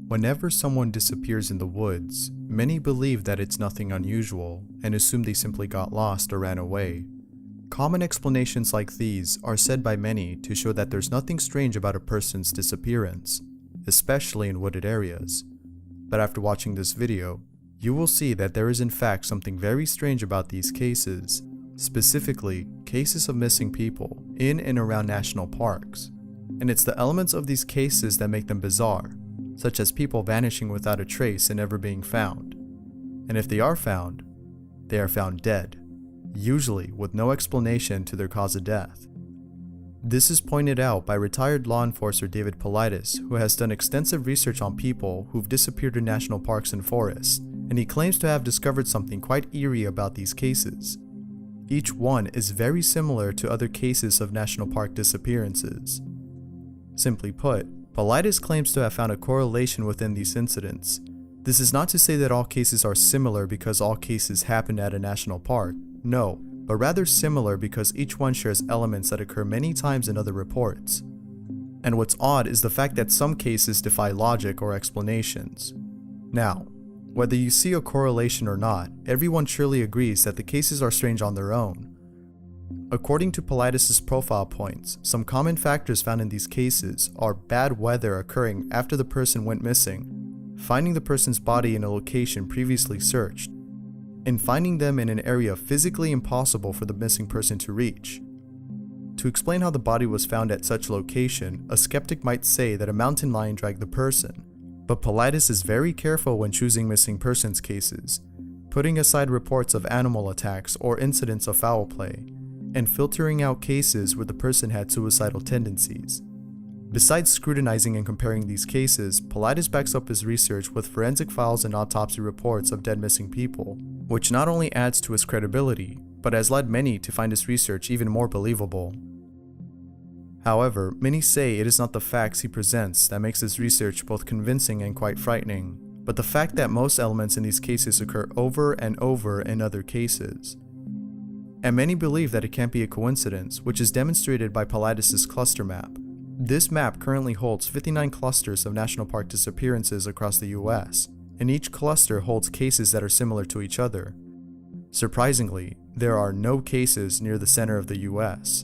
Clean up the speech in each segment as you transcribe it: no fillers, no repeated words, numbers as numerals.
Whenever someone disappears in the woods, many believe that it's nothing unusual and assume they simply got lost or ran away. Common explanations like these are said by many to show that there's nothing strange about a person's disappearance, especially in wooded areas. But after watching this video, you will see that there is in fact something very strange about these cases, specifically cases of missing people in and around national parks. And it's the elements of these cases that make them bizarre, such as people vanishing without a trace and never being found. And if they are found dead, usually with no explanation to their cause of death. This is pointed out by retired law enforcer David Paulides, who has done extensive research on people who've disappeared in national parks and forests, and he claims to have discovered something quite eerie about these cases. Each one is very similar to other cases of national park disappearances. Simply put, Paulides claims to have found a correlation within these incidents. This is not to say that all cases are similar because all cases happened at a national park, no, but rather similar because each one shares elements that occur many times in other reports. And what's odd is the fact that some cases defy logic or explanations. Now, whether you see a correlation or not, everyone surely agrees that the cases are strange on their own. According to Paulides' profile points, some common factors found in these cases are bad weather occurring after the person went missing, finding the person's body in a location previously searched, and finding them in an area physically impossible for the missing person to reach. To explain how the body was found at such location, a skeptic might say that a mountain lion dragged the person, but Paulides is very careful when choosing missing persons cases, putting aside reports of animal attacks or incidents of foul play, and filtering out cases where the person had suicidal tendencies. Besides scrutinizing and comparing these cases, Paulides backs up his research with forensic files and autopsy reports of dead missing people, which not only adds to his credibility, but has led many to find his research even more believable. However, many say it is not the facts he presents that makes his research both convincing and quite frightening, but the fact that most elements in these cases occur over and over in other cases. And many believe that it can't be a coincidence, which is demonstrated by Paulides' cluster map. This map currently holds 59 clusters of national park disappearances across the US, and each cluster holds cases that are similar to each other. Surprisingly, there are no cases near the center of the US.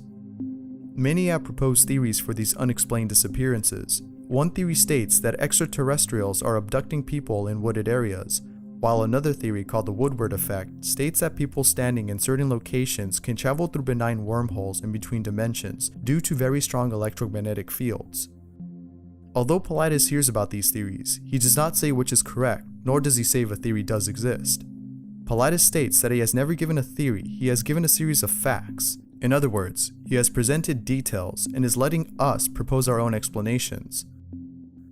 Many have proposed theories for these unexplained disappearances. One theory states that extraterrestrials are abducting people in wooded areas, while another theory called the Woodward effect states that people standing in certain locations can travel through benign wormholes in between dimensions due to very strong electromagnetic fields. Although Paulides hears about these theories, he does not say which is correct, nor does he say if a theory does exist. Paulides states that he has never given a theory, he has given a series of facts. In other words, he has presented details and is letting us propose our own explanations.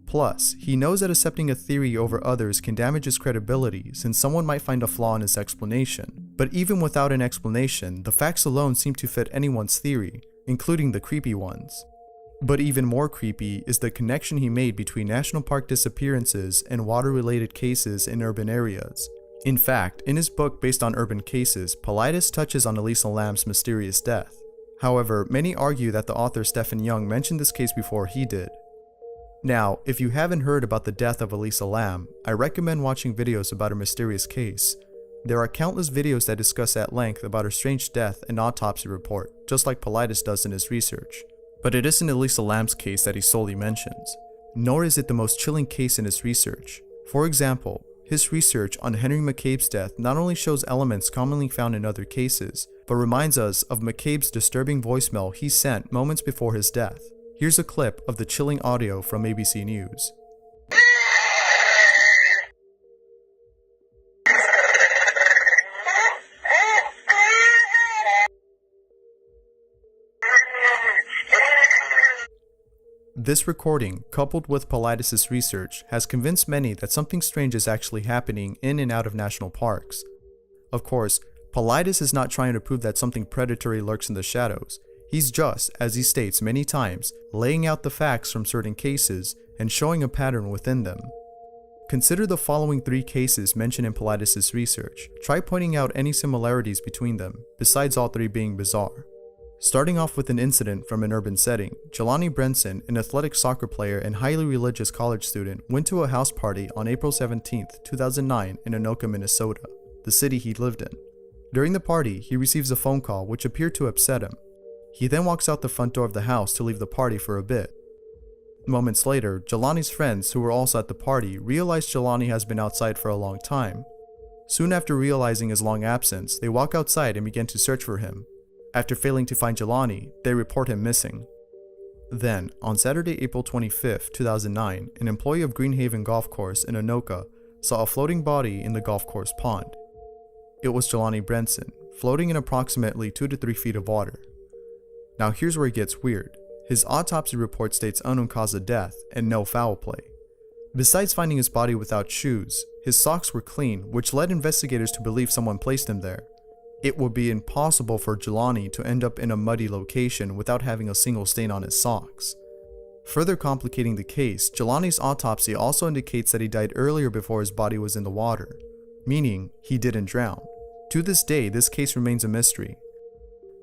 Plus, he knows that accepting a theory over others can damage his credibility since someone might find a flaw in his explanation. But even without an explanation, the facts alone seem to fit anyone's theory, including the creepy ones. But even more creepy is the connection he made between national park disappearances and water-related cases in urban areas. In fact, in his book based on urban cases, Paulides touches on Elisa Lam's mysterious death. However, many argue that the author Stephen Young mentioned this case before he did. Now, if you haven't heard about the death of Elisa Lam, I recommend watching videos about her mysterious case. There are countless videos that discuss at length about her strange death and autopsy report, just like Paulides does in his research. But it isn't Elisa Lam's case that he solely mentions, nor is it the most chilling case in his research. For example, his research on Henry McCabe's death not only shows elements commonly found in other cases, but reminds us of McCabe's disturbing voicemail he sent moments before his death. Here's a clip of the chilling audio from ABC News. This recording, coupled with Paulides' research, has convinced many that something strange is actually happening in and out of national parks. Of course, Paulides is not trying to prove that something predatory lurks in the shadows. He's just, as he states many times, laying out the facts from certain cases and showing a pattern within them. Consider the following 3 cases mentioned in Paulides' research. Try pointing out any similarities between them, besides all 3 being bizarre. Starting off with an incident from an urban setting, Jelani Brenson, an athletic soccer player and highly religious college student, went to a house party on April 17, 2009 in Anoka, Minnesota, the city he lived in. During the party, he receives a phone call which appeared to upset him. He then walks out the front door of the house to leave the party for a bit. Moments later, Jelani's friends, who were also at the party, realize Jelani has been outside for a long time. Soon after realizing his long absence, they walk outside and begin to search for him. After failing to find Jelani, they report him missing. Then, on Saturday, April 25, 2009, an employee of Greenhaven Golf Course in Anoka saw a floating body in the golf course pond. It was Jelani Brenson, floating in approximately 2 to 3 feet of water. Now here's where it gets weird. His autopsy report states unknown cause of death and no foul play. Besides finding his body without shoes, his socks were clean, which led investigators to believe someone placed him there. It would be impossible for Jelani to end up in a muddy location without having a single stain on his socks. Further complicating the case, Jelani's autopsy also indicates that he died earlier before his body was in the water, meaning he didn't drown. To this day, this case remains a mystery.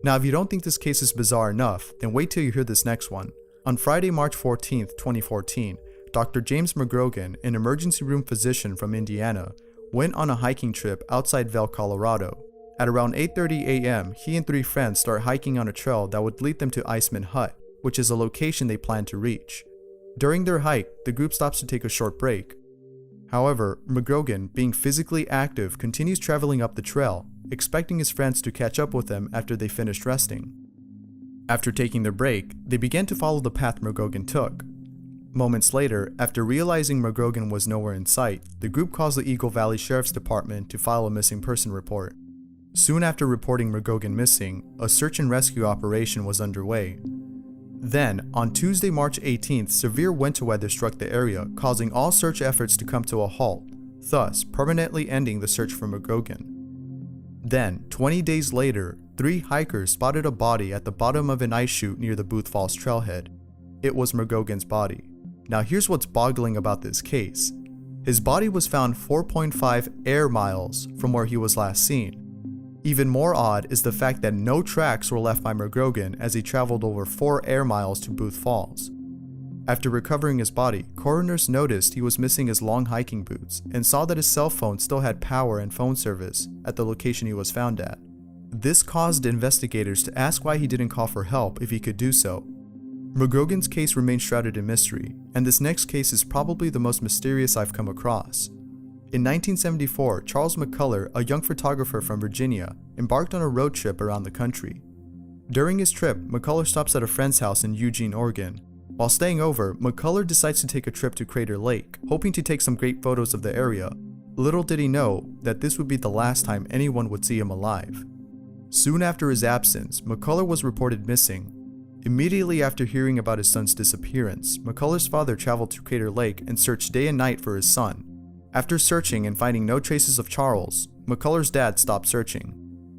Now, if you don't think this case is bizarre enough, then wait till you hear this next one. On Friday, March 14, 2014, Dr. James McGrogan, an emergency room physician from Indiana, went on a hiking trip outside Vail, Colorado. At around 8:30 a.m., he and 3 friends start hiking on a trail that would lead them to Iceman Hut, which is a location they plan to reach. During their hike, the group stops to take a short break. However, McGrogan, being physically active, continues traveling up the trail, expecting his friends to catch up with him after they finished resting. After taking their break, they began to follow the path McGrogan took. Moments later, after realizing McGrogan was nowhere in sight, the group calls the Eagle Valley Sheriff's Department to file a missing person report. Soon after reporting McGrogan missing, a search and rescue operation was underway. Then, on Tuesday, March 18th, severe winter weather struck the area, causing all search efforts to come to a halt, thus permanently ending the search for McGrogan. Then, 20 days later, 3 hikers spotted a body at the bottom of an ice chute near the Booth Falls trailhead. It was McGrogan's body. Now here's what's boggling about this case. His body was found 4.5 air miles from where he was last seen. Even more odd is the fact that no tracks were left by McGrogan as he traveled over 4 air miles to Booth Falls. After recovering his body, coroners noticed he was missing his long hiking boots and saw that his cell phone still had power and phone service at the location he was found at. This caused investigators to ask why he didn't call for help if he could do so. McGrogan's case remains shrouded in mystery, and this next case is probably the most mysterious I've come across. In 1974, Charles McCullough, a young photographer from Virginia, embarked on a road trip around the country. During his trip, McCullough stops at a friend's house in Eugene, Oregon. While staying over, McCullough decides to take a trip to Crater Lake, hoping to take some great photos of the area. Little did he know that this would be the last time anyone would see him alive. Soon after his absence, McCullough was reported missing. Immediately after hearing about his son's disappearance, McCullough's father traveled to Crater Lake and searched day and night for his son. After searching and finding no traces of Charles, McCullough's dad stopped searching.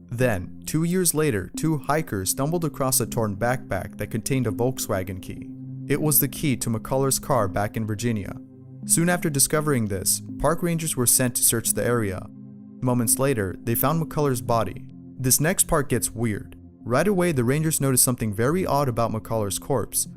Then, 2 years later, 2 hikers stumbled across a torn backpack that contained a Volkswagen key. It was the key to McCullough's car back in Virginia. Soon after discovering this, park rangers were sent to search the area. Moments later, they found McCullough's body. This next part gets weird. Right away, the rangers noticed something very odd about McCullough's corpse.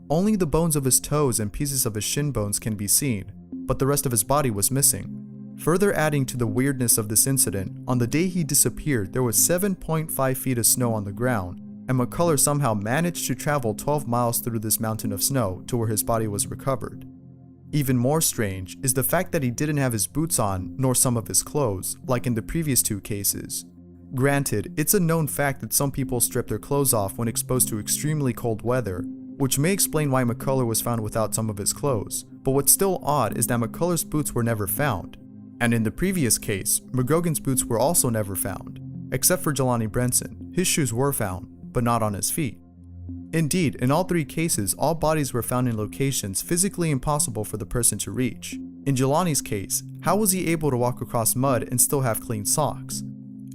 Only the bones of his toes and pieces of his shin bones can be seen, but the rest of his body was missing. Further adding to the weirdness of this incident, on the day he disappeared, there was 7.5 feet of snow on the ground, and McCullough somehow managed to travel 12 miles through this mountain of snow to where his body was recovered. Even more strange is the fact that he didn't have his boots on, nor some of his clothes, like in the previous 2 cases. Granted, it's a known fact that some people strip their clothes off when exposed to extremely cold weather, which may explain why McCullough was found without some of his clothes, but what's still odd is that McCullough's boots were never found. And in the previous case, McGrogan's boots were also never found. Except for Jelani Brenson, his shoes were found, but not on his feet. Indeed, in all 3 cases, all bodies were found in locations physically impossible for the person to reach. In Jelani's case, how was he able to walk across mud and still have clean socks?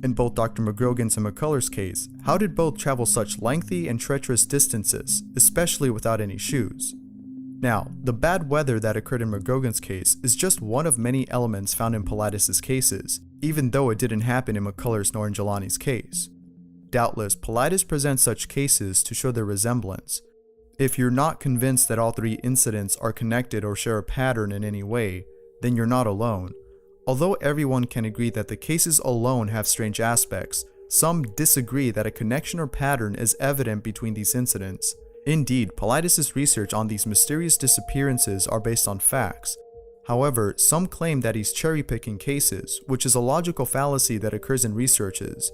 In both Dr. McGrogan's and McCullough's case, how did both travel such lengthy and treacherous distances, especially without any shoes? Now, the bad weather that occurred in McGrogan's case is just one of many elements found in Pilatus' cases, even though it didn't happen in McCullough's nor in Jelani's case. Doubtless, Paulides presents such cases to show their resemblance. If you're not convinced that all three incidents are connected or share a pattern in any way, then you're not alone. Although everyone can agree that the cases alone have strange aspects, some disagree that a connection or pattern is evident between these incidents. Indeed, Paulides' research on these mysterious disappearances are based on facts. However, some claim that he's cherry-picking cases, which is a logical fallacy that occurs in researches.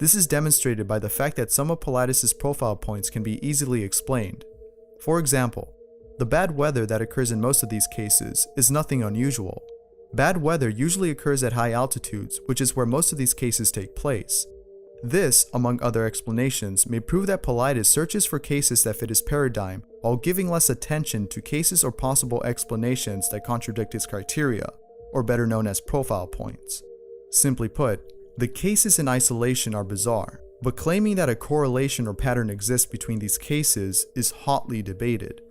This is demonstrated by the fact that some of Paulides' profile points can be easily explained. For example, the bad weather that occurs in most of these cases is nothing unusual. Bad weather usually occurs at high altitudes, which is where most of these cases take place. This, among other explanations, may prove that Paulides searches for cases that fit his paradigm while giving less attention to cases or possible explanations that contradict his criteria, or better known as profile points. Simply put, the cases in isolation are bizarre, but claiming that a correlation or pattern exists between these cases is hotly debated.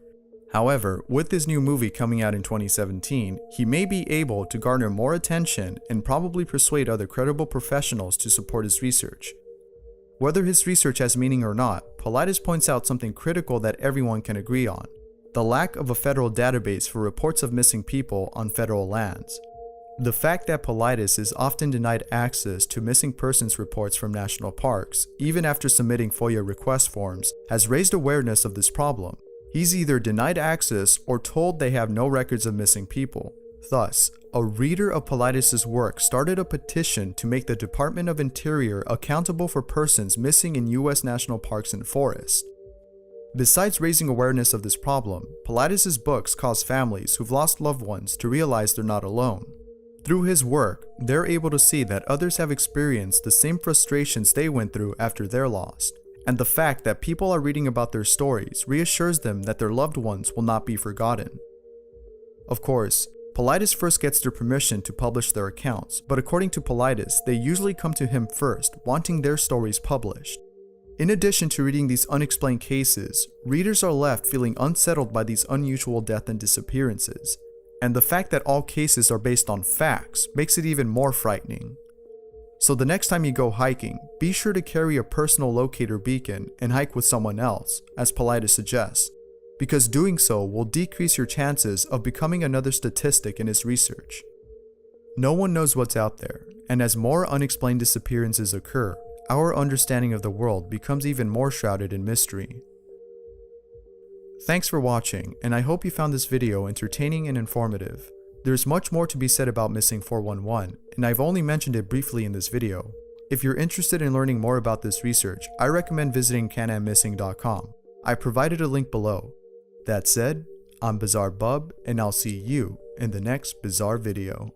However, with this new movie coming out in 2017, he may be able to garner more attention and probably persuade other credible professionals to support his research. Whether his research has meaning or not, Paulides points out something critical that everyone can agree on: the lack of a federal database for reports of missing people on federal lands. The fact that Paulides is often denied access to missing persons reports from national parks, even after submitting FOIA request forms, has raised awareness of this problem. He's either denied access or told they have no records of missing people. Thus, a reader of Paulides' work started a petition to make the Department of Interior accountable for persons missing in U.S. national parks and forests. Besides raising awareness of this problem, Paulides' books cause families who've lost loved ones to realize they're not alone. Through his work, they're able to see that others have experienced the same frustrations they went through after they're lost. And the fact that people are reading about their stories reassures them that their loved ones will not be forgotten. Of course, Paulides first gets their permission to publish their accounts, but according to Paulides, they usually come to him first, wanting their stories published. In addition to reading these unexplained cases, readers are left feeling unsettled by these unusual death and disappearances. And the fact that all cases are based on facts makes it even more frightening. So the next time you go hiking, be sure to carry a personal locator beacon and hike with someone else, as Paulides suggests, because doing so will decrease your chances of becoming another statistic in his research. No one knows what's out there, and as more unexplained disappearances occur, our understanding of the world becomes even more shrouded in mystery. Thanks for watching, and I hope you found this video entertaining and informative. There's much more to be said about Missing 411, and I've only mentioned it briefly in this video. If you're interested in learning more about this research, I recommend visiting canammissing.com. I provided a link below. That said, I'm Bizarre Bub, and I'll see you in the next bizarre video.